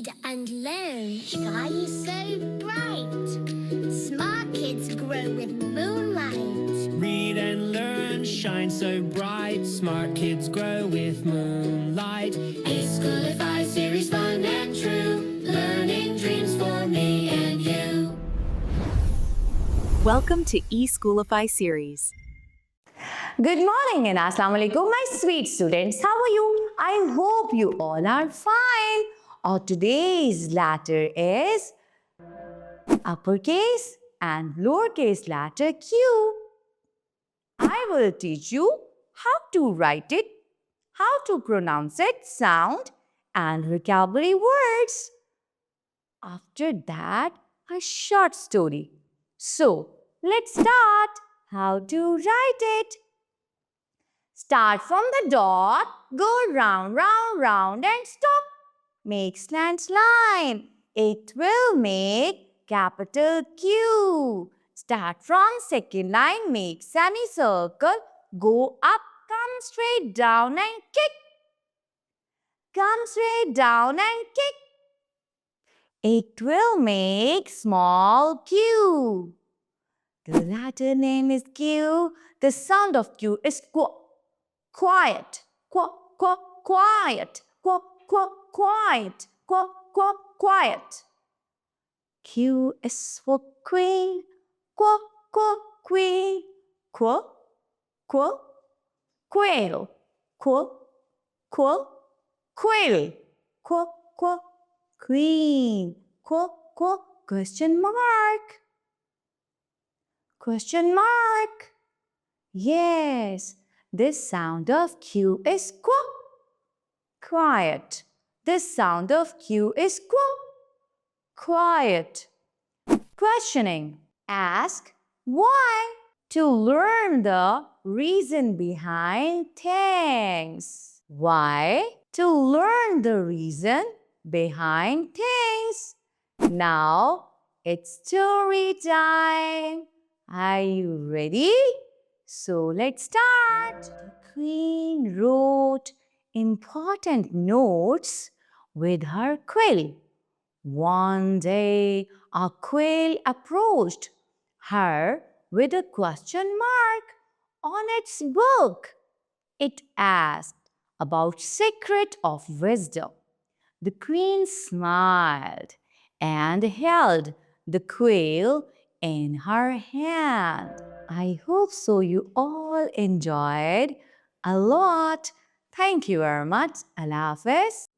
read and learn shine so bright. Smart kids grow with moonlight. Read and learn shine so bright. Smart kids grow with moonlight. eSchoolify series, fun and true. Learning dreams for me and you. Welcome to eSchoolify series. Good morning and Assalamu alaikum, my sweet students. How are you? I hope you all are fine. Our today's letter is uppercase and lowercase letter Q. I will teach you how to write it, how to pronounce it, sound and vocabulary words. After that, a short story. So, let's start. How to write it? Start from the dot, go round, round, round and stop. Make slant line. It will make capital Q. Start from second line, make semicircle, go up, come straight down and kick. Come straight down and kick. It will make small q. The letter name is Q. The sound of Q is qu. Quiet. Qu, qu, quiet. Qu, qu, quiet. Qu, qu, quiet. Q is for queen. Qu, qu, queen. Qu, qu, quail. Qu, qu, quail. Qu, qu, queen. Qu, qu, question mark. Question mark. Yes, this sound of Q is qu. Quiet. This sound of Q is qu. Quiet. Questioning. Ask why. To learn the reason behind things. Why? To learn the reason behind things. Now it's story time. Are you ready? So let's start. The queen wrote important notes with her quill. One day, a quail approached her with a question mark on its book. It asked about secret of wisdom. The queen smiled and held the quail in her hand. I hope so you all enjoyed a lot. Thank you very much. Allah Hafiz.